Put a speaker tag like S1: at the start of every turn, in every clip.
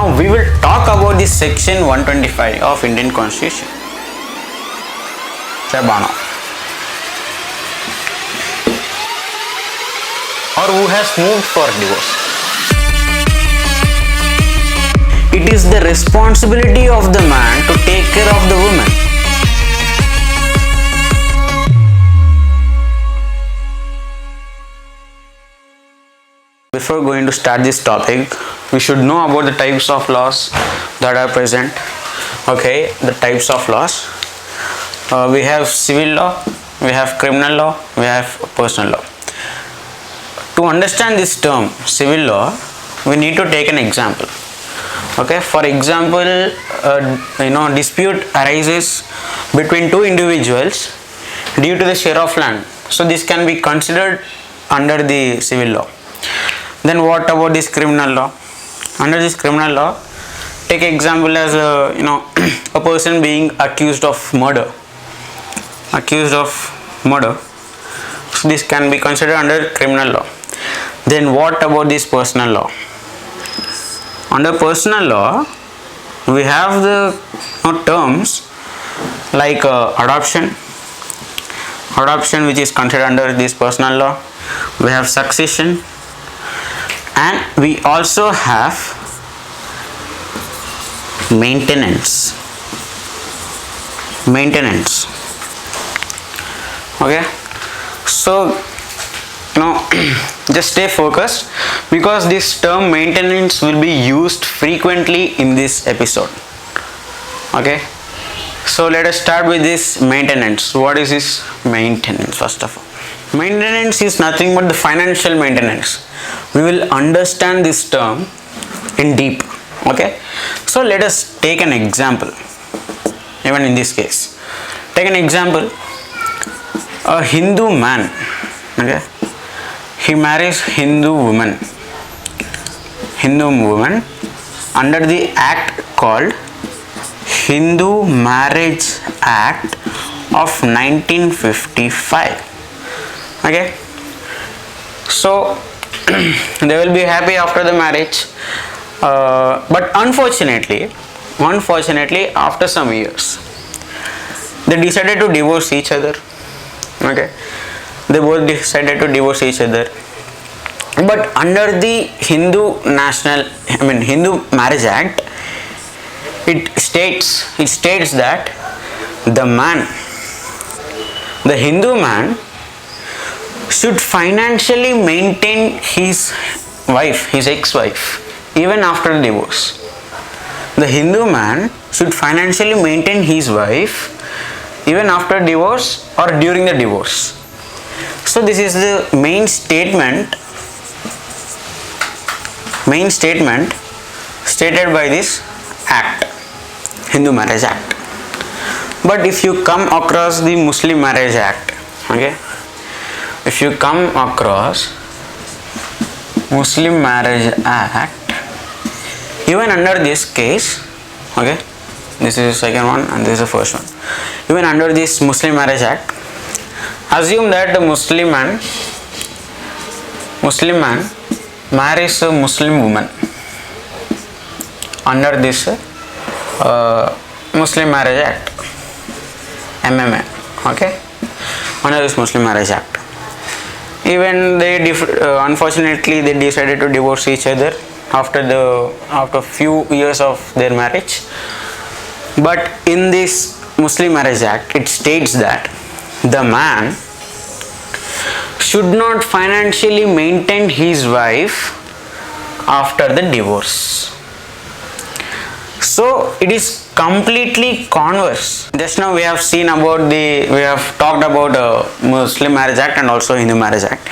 S1: Now we will talk about this section 125 of Indian Constitution. Shabana. Or who has moved for divorce. It is the responsibility of the man to take care of the woman. Before going to start this topic, we should know about the types of laws that are present. Okay, the types of laws. We have civil law, we have criminal law, we have personal law. To understand this term, civil law, we need to take an example. Okay, for example, dispute arises between two individuals due to the share of land. So this can be considered under the civil law. Then what about this criminal law? Under this criminal law, take example as a person being accused of murder. So this can be considered under criminal law. Then what about this personal law? Under personal law, we have the terms like adoption, which is considered under this personal law. We have succession, and we also have maintenance. Okay, so just stay focused because this term maintenance will be used frequently in this episode. Okay, so let us start with this maintenance. What is this maintenance? First of all, maintenance is nothing but the financial maintenance. We will understand this term in deep. Okay, so let us take an example. Even in this case, take an example. A Hindu man, okay, he marries Hindu woman under the act called Hindu Marriage Act of 1955. Okay, so they will be happy after the marriage, but unfortunately after some years they decided to divorce each other. Okay, they both decided to divorce each other, but under the Hindu Marriage Act, it states that the Hindu man should financially maintain his ex-wife even after divorce. The Hindu man should financially maintain his wife even after divorce or during the divorce. So this is the main statement stated by this act, Hindu Marriage Act. But if you come across the Muslim Marriage Act, okay, if you come across Muslim Marriage Act, even under this case, okay, this is the second one and this is the first one. Even under this Muslim Marriage Act, assume that the Muslim man marries a Muslim woman under this Muslim Marriage Act, MMA. Okay, under this Muslim Marriage Act. Even they unfortunately they decided to divorce each other after few years of their marriage. But in this Muslim Marriage Act, it states that the man should not financially maintain his wife after the divorce. So it is completely converse. Just now we have talked about Muslim Marriage Act and also Hindu Marriage Act.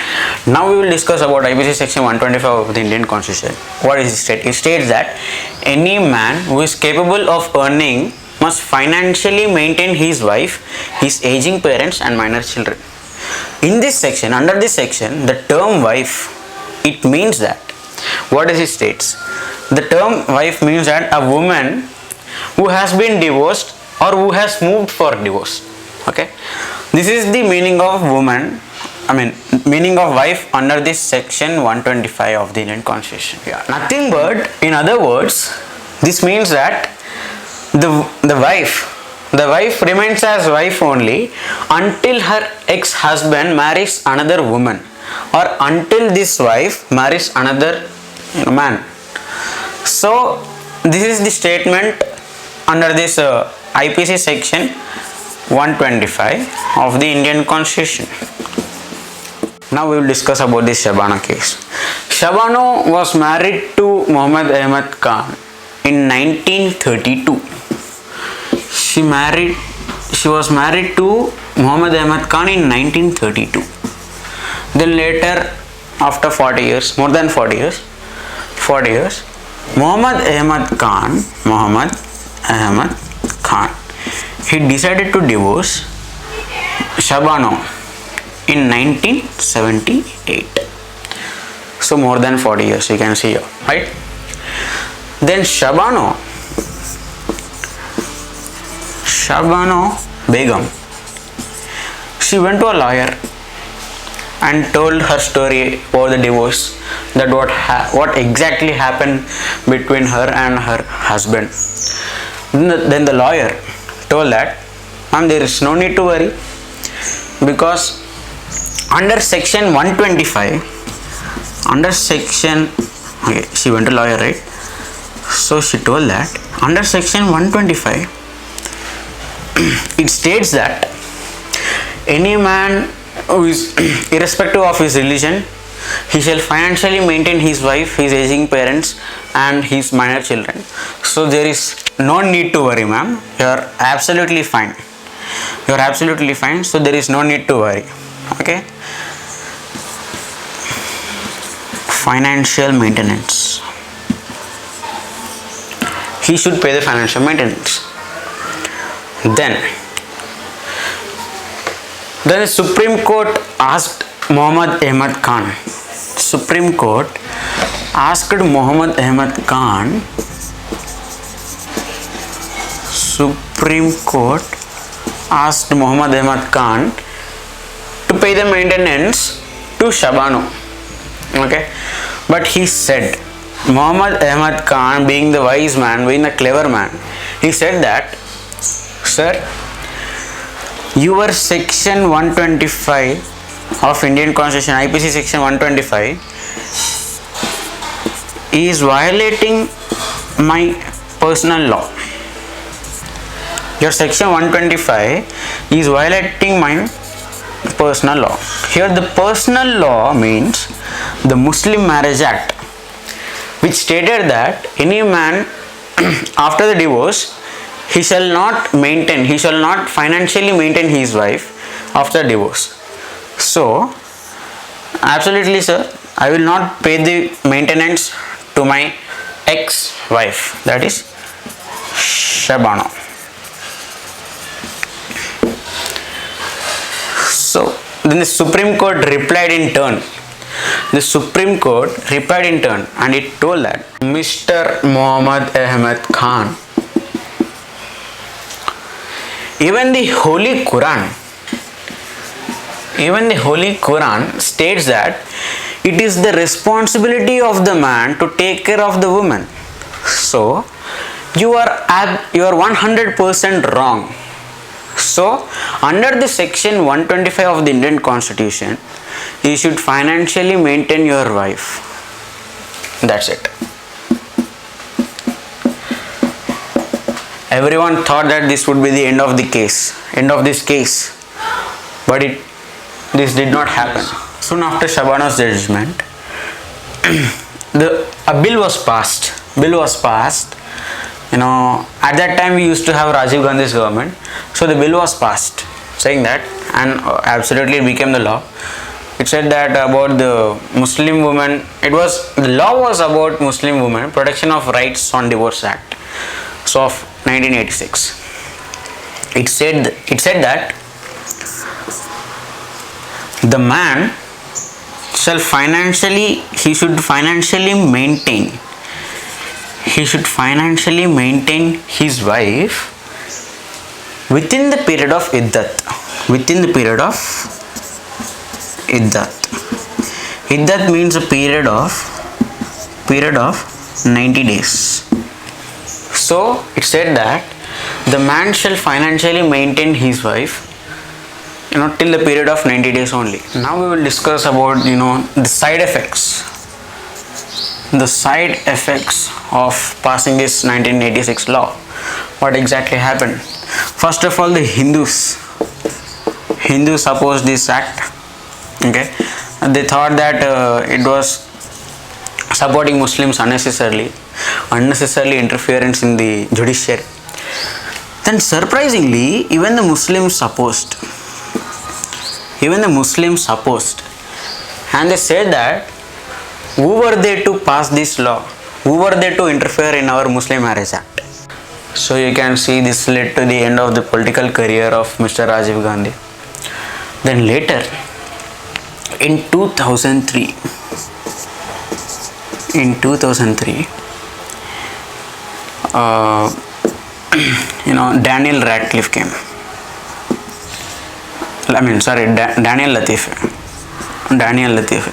S1: Now we will discuss about IPC section 125 of the Indian Constitution. What is it state? It states that any man who is capable of earning must financially maintain his wife, his aging parents and minor children. In this section, under this section, the term wife, it means that, what does it states? The term wife means that a woman who has been divorced or who has moved for divorce. Okay, this is the meaning of meaning of wife under this section 125 of the Indian Constitution. Yeah, nothing but, in other words, This means that the wife remains as wife only until her ex-husband marries another woman, or until this wife marries another man. So this is the statement under this IPC section 125 of the Indian Constitution. Now we will discuss about this Shabana case. Shabana was married to Muhammad Ahmad Khan in 1932. She was married to Muhammad Ahmad Khan in 1932. Then later, after 40 years, more than 40 years, Muhammad Ahmad Khan, he decided to divorce Shabana in 1978. So more than 40 years, you can see here, right? Then Shabana Begum, she went to a lawyer and told her story about the divorce, that what exactly happened between her and her husband. Then the lawyer told that, ma'am, there is no need to worry, because under section 125, she went to lawyer, right? So she told that under section 125 it states that any man who is irrespective of his religion, he shall financially maintain his wife, his aging parents and his minor children. So there is no need to worry, ma'am. You are absolutely fine. So there is no need to worry. Okay. Financial maintenance. He should pay the financial maintenance. Then the Supreme Court asked Muhammad Ahmad Khan. Supreme Court asked Muhammad Ahmad Khan to pay the maintenance to Shabana. Okay, but he said, Muhammad Ahmad Khan, being the wise man, being the clever man, he said that, sir, your section 125 of Indian Constitution, IPC section 125, is violating my personal law. Your section 125 is violating my personal law. Here the personal law means the Muslim Marriage Act, which stated that any man after the divorce, he shall not financially maintain his wife after divorce. So absolutely, sir, I will not pay the maintenance to my ex-wife, that is Shabana. So then the Supreme Court replied in turn. And it told that, Mr. Muhammad Ahmad Khan, even the Holy Quran states that it is the responsibility of the man to take care of the woman. So you are 100% wrong. So under the section 125 of the Indian Constitution, you should financially maintain your wife. That's it. Everyone thought that this would be the end of this case, but this did not happen. Soon after Shabana's judgment, a bill was passed. At that time we used to have Rajiv Gandhi's government, so the bill was passed saying that, and absolutely it became the law. It said that about the Muslim woman, the law was about Muslim women, Protection of Rights on Divorce Act, so of 1986. It said that the man should financially maintain his wife within the period of iddat. Iddat means a period of 90 days. So it said that the man shall financially maintain his wife, till the period of 90 days only. Now we will discuss about the side effects. The side effects of passing this 1986 law. What exactly happened? First of all, the Hindus opposed this act. Okay, they thought that it was supporting Muslims unnecessarily interference in the judiciary. Then surprisingly, even the Muslims opposed, and they said that who were they to pass this law? Who were they to interfere in our Muslim Marriage Act? So you can see this led to the end of the political career of Mr. Rajiv Gandhi. Then later, in 2003, Daniel Radcliffe came. Daniel Latif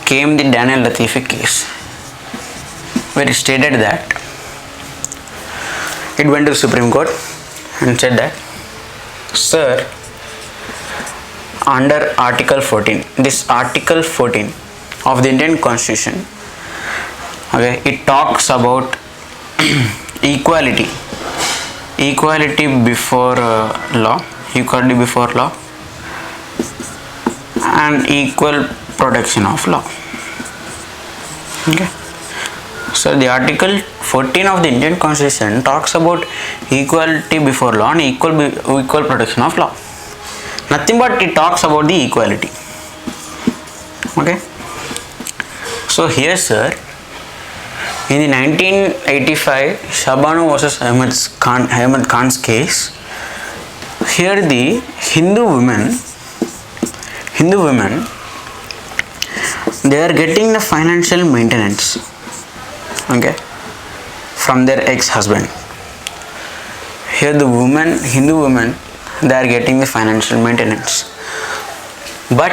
S1: came, the Daniel Latifi case, where it stated that it went to the Supreme Court and said that, sir, under Article 14, this Article 14 of the Indian Constitution, okay, it talks about equality before law, and equal protection of law. Okay, so the Article 14 of the Indian Constitution talks about equality before law and equal protection of law. Nothing but it talks about the equality. Okay, so here, sir, in the 1985 Shabanu versus Ahmed Khan's case, here the Hindu women, they are getting the financial maintenance, okay, from their ex-husband. Here the Hindu women, they are getting the financial maintenance, but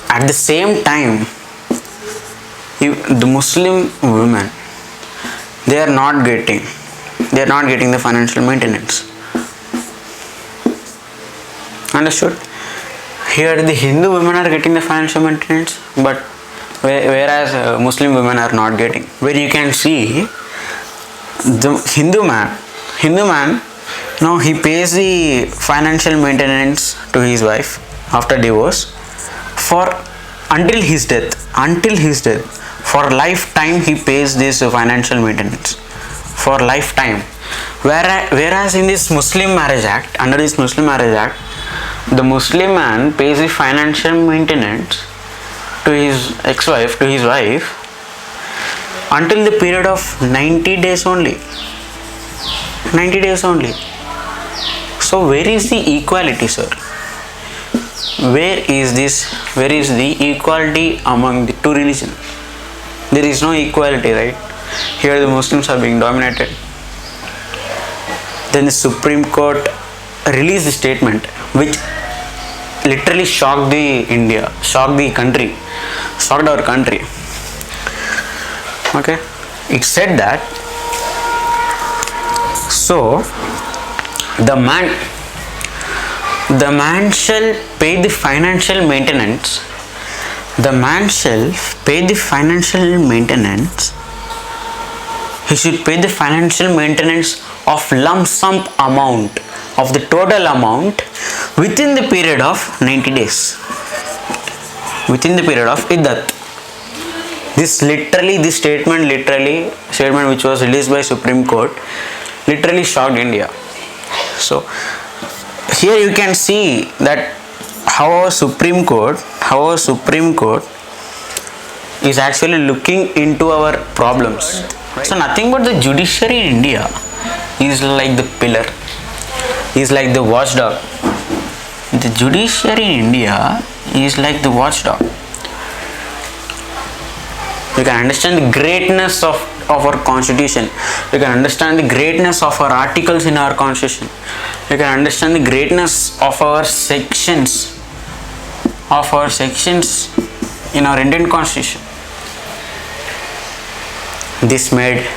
S1: at the same time, the Muslim women, they are not getting the financial maintenance. Understood? Here the Hindu women are getting the financial maintenance, but whereas Muslim women are not getting. Where you can see the Hindu man, he pays the financial maintenance to his wife after divorce until his death. For lifetime he pays this financial maintenance for lifetime. Whereas in this Muslim Marriage Act, under this Muslim Marriage Act, the Muslim man pays the financial maintenance to his ex-wife, until the period of 90 days only. So where is the equality, sir? Where is the equality among the two religions? There is no equality, right? Here the Muslims are being dominated. Then the Supreme Court released a statement which literally shocked our country. Okay, it said that, so the man shall pay the financial maintenance. He should pay the financial maintenance of lump sum amount of the total amount within the period of 90 days. Within the period of iddat. This statement which was released by Supreme Court literally shocked India. So here you can see that how our Supreme Court is actually looking into our problems. Right. So nothing but the judiciary in India is like the pillar, is like the watchdog. The judiciary in India is like the watchdog. You can understand the greatness of our constitution. You can understand the greatness of our articles in our constitution. You can understand the greatness of our sections in our Indian constitution. This made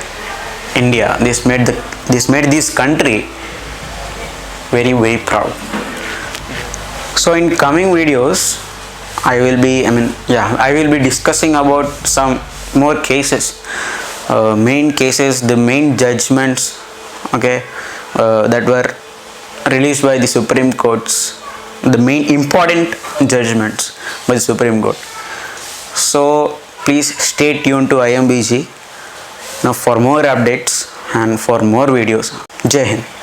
S1: India. This made this country very very proud. So in coming videos I will be discussing about some more cases, main cases, the main judgments, okay, that were released by the Supreme Courts, the main important judgments by the Supreme Court. So please stay tuned to IMBG now for more updates and for more videos. Jai Hind.